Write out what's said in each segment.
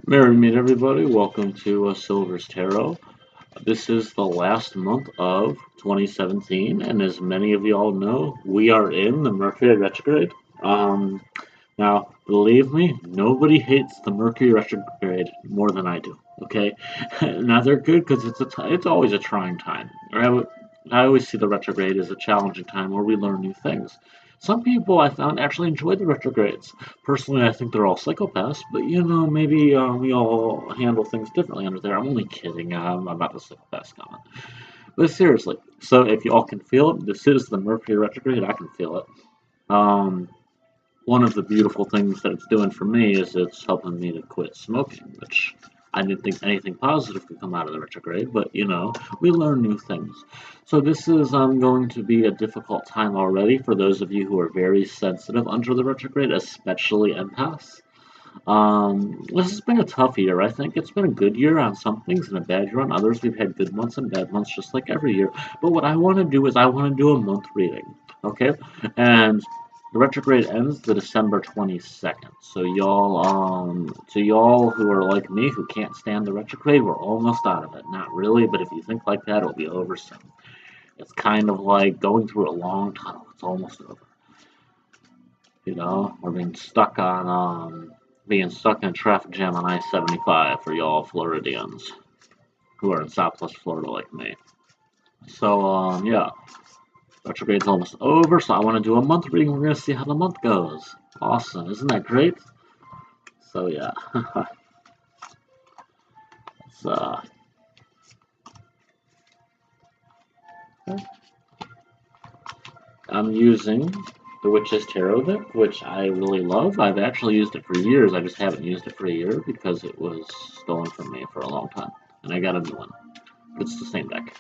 Merry meet everybody. Welcome to Silver's Tarot. This is the last month of 2017, and as many of you all know, we are in the Mercury Retrograde. Now, believe me, nobody hates the Mercury Retrograde more than I do. Okay, now they're good because it's always a trying time. I always see the retrograde as a challenging time where we learn new things. Some people I found actually enjoy the retrogrades. Personally, I think they're all psychopaths, but maybe we all handle things differently under there. I'm only kidding. I'm not a psychopath comment. But seriously, so if you all can feel it, this is the Mercury retrograde. I can feel it. Um, One of the beautiful things that it's doing for me is it's helping me to quit smoking, which I didn't think anything positive could come out of the retrograde, but we learn new things. So this is going to be a difficult time already for those of you who are very sensitive under the retrograde, especially empaths. This has been a tough year. I think it's been a good year on some things and a bad year on others. We've had good months and bad months just like every year. But what I want to do is I want to do a month reading, okay? And the retrograde ends the December 22nd. So y'all who are like me who can't stand the retrograde, we're almost out of it. Not really, but if you think like that, it'll be over soon. It's kind of like going through a long tunnel. It's almost over. Or being stuck in a traffic jam on I-75 for y'all Floridians who are in Southwest Florida like me. So, yeah, retrograde's almost over, so I want to do a month reading. We're going to see how the month goes. Awesome. Isn't that great? So, yeah. I'm using the Witch's Tarot deck, which I really love. I've actually used it for years. I just haven't used it for a year because it was stolen from me for a long time. And I got a new one. It's the same deck.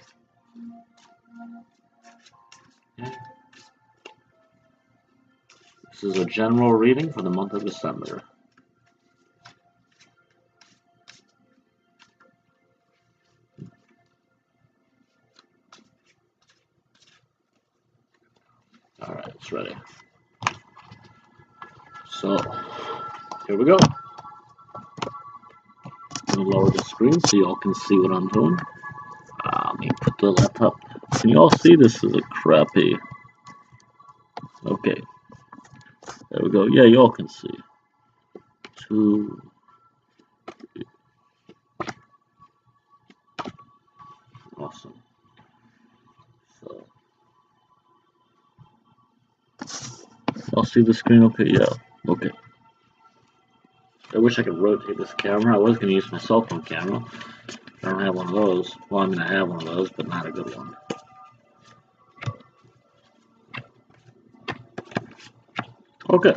This is a general reading for the month of December. Alright, it's ready. So, here we go. Let me lower the screen so y'all can see what I'm doing. Let me put the laptop. Can y'all see? This is a crappy. Okay. There we go. Yeah, y'all can see. 2. Awesome. So, y'all see the screen? Okay, yeah. Okay. I wish I could rotate this camera. I was going to use my cell phone camera. I don't have one of those. Well, I'm going to have one of those, but not a good one. Okay.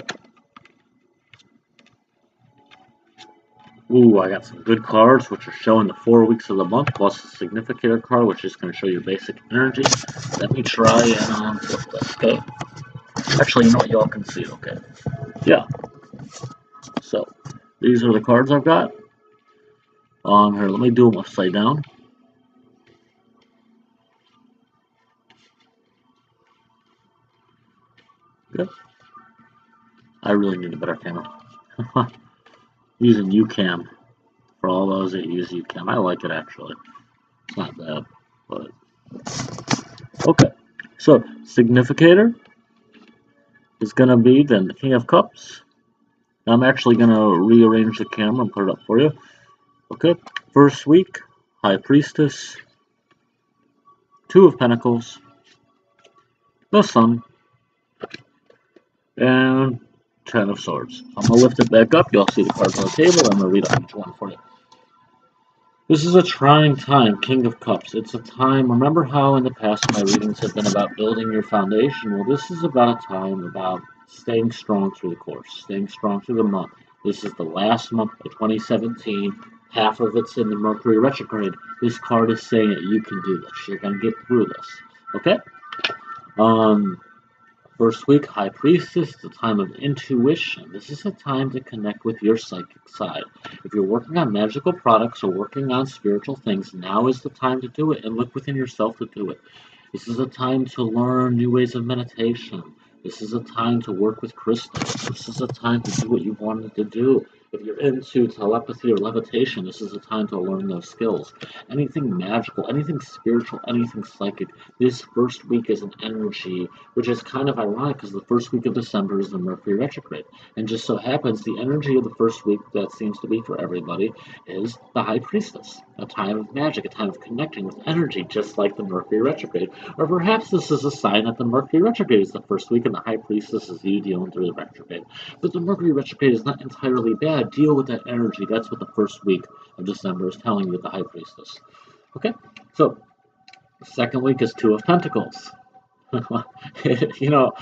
Ooh, I got some good cards, which are showing the 4 weeks of the month, plus the significator card, which is going to show your basic energy. Let me try and flip this, okay? Actually, you know what? Y'all can see, okay? Yeah. So, these are the cards I've got. Here, let me do them upside down. Good. I really need a better camera. Using UCam. For all those that use UCam. I like it, actually. It's not bad, but... Okay. So, significator is going to be then the King of Cups. I'm actually going to rearrange the camera and put it up for you. Okay. First week, High Priestess. 2 of Pentacles. The Sun. And 10 of Swords. I'm going to lift it back up. You'll see the cards on the table. I'm going to read out each one for you. This is a trying time, King of Cups. It's a time, remember how in the past my readings have been about building your foundation? Well, this is about a time about staying strong through the course, staying strong through the month. This is the last month of 2017. Half of it's in the Mercury Retrograde. This card is saying that you can do this. You're going to get through this. Okay? First week, High Priestess, the time of intuition. This is a time to connect with your psychic side. If you're working on magical products or working on spiritual things, now is the time to do it and look within yourself to do it. This is a time to learn new ways of meditation, This is a time to work with crystals. This is a time to do what you wanted to do. If you're into telepathy or levitation, this is a time to learn those skills. Anything magical, anything spiritual, anything psychic, this first week is an energy, which is kind of ironic because the first week of December is the Mercury retrograde. And just so happens the energy of the first week that seems to be for everybody is the High Priestess, a time of magic, a time of connecting with energy, just like the Mercury retrograde. Or perhaps this is a sign that the Mercury retrograde is the first week and the High Priestess is you dealing through the retrograde. But the Mercury retrograde is not entirely bad. Deal with that energy. That's what the first week of December is telling you with the High Priestess. Okay, so the second week is Two of Pentacles. You know,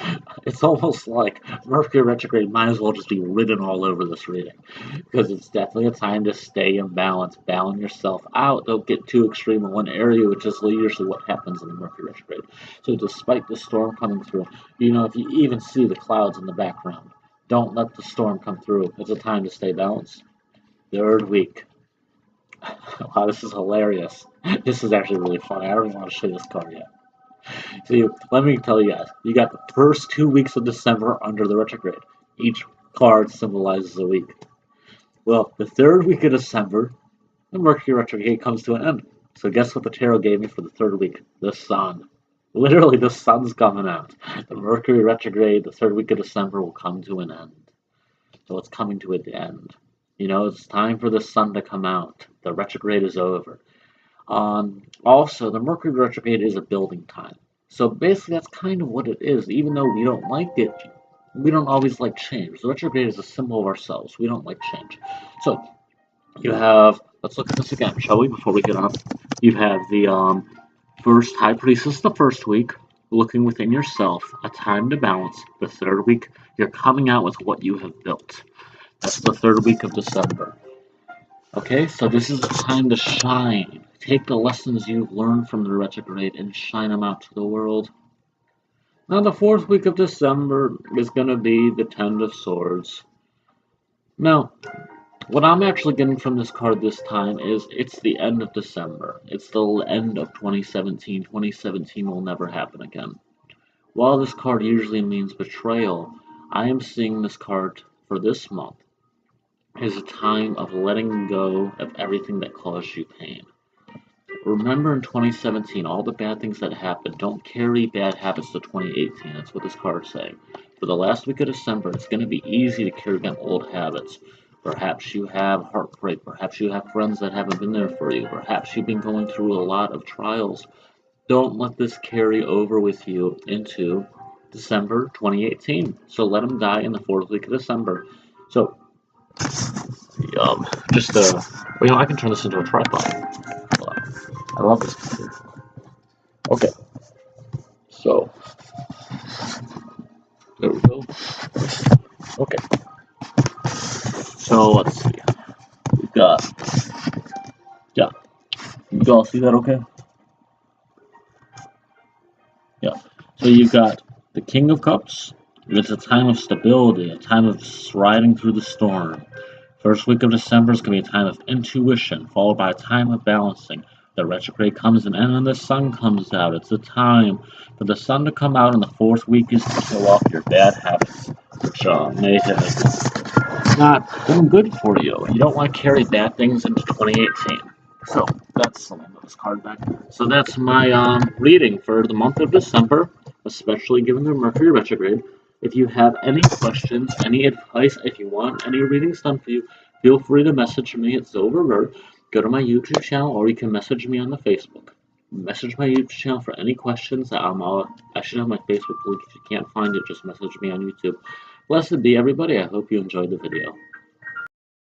it's almost like Mercury retrograde might as well just be written all over this reading because it's definitely a time to stay in balance, balance yourself out. Don't get too extreme in one area, which is usually what happens in the Mercury retrograde. So despite the storm coming through, you know, if you even see the clouds in the background, don't let the storm come through. It's a time to stay balanced. Third week. Wow, this is hilarious. This is actually really funny. I don't even want to show you this card yet. So let me tell you guys, you got the first 2 weeks of December under the retrograde. Each card symbolizes a week. Well, the third week of December, the Mercury retrograde comes to an end. So guess what the tarot gave me for the third week? The sun. Literally, the sun's coming out. The Mercury retrograde, the third week of December, will come to an end. So it's coming to an end. You know, it's time for the sun to come out. The retrograde is over. Also, the Mercury retrograde is a building time. So basically, that's kind of what it is. Even though we don't like it, we don't always like change. The retrograde is a symbol of ourselves. We don't like change. So you have, let's look at this again, shall we, before we get up. You have the first High Priestess the first week, looking within yourself, a time to balance. The third week, you're coming out with what you have built. That's the third week of December. Okay, so this is the time to shine. Take the lessons you've learned from the retrograde and shine them out to the world. Now, the fourth week of December is going to be the Ten of Swords. Now, what I'm actually getting from this card this time is it's the end of December. It's the end of 2017. 2017 will never happen again. While this card usually means betrayal, I am seeing this card for this month is a time of letting go of everything that caused you pain. Remember in 2017, all the bad things that happened, don't carry bad habits to 2018. That's what this card is saying. For the last week of December, it's going to be easy to carry on old habits. Perhaps you have heartbreak. Perhaps you have friends that haven't been there for you. Perhaps you've been going through a lot of trials. Don't let this carry over with you into December 2018. So let them die in the fourth week of December. So just well, you know, I can turn this into a tripod. I love this computer. Okay, so there we go. Okay, so let's see. We've got, yeah, you all see that? Okay. Yeah. So you've got the King of Cups. It's a time of stability, a time of riding through the storm. First week of December is going to be a time of intuition, followed by a time of balancing. The retrograde comes in, and then the sun comes out. It's a time for the sun to come out, and the fourth week is to kill off your bad habits, which may have not been good for you. You don't want to carry bad things into 2018. So that's this card back. So that's my reading for the month of December, especially given the Mercury retrograde. If you have any questions, any advice, if you want any readings done for you, feel free to message me at Silverbird. Go to my YouTube channel, or you can message me on the Facebook. Message my YouTube channel for any questions. I should have my Facebook link. If you can't find it, just message me on YouTube. Blessed be everybody. I hope you enjoyed the video.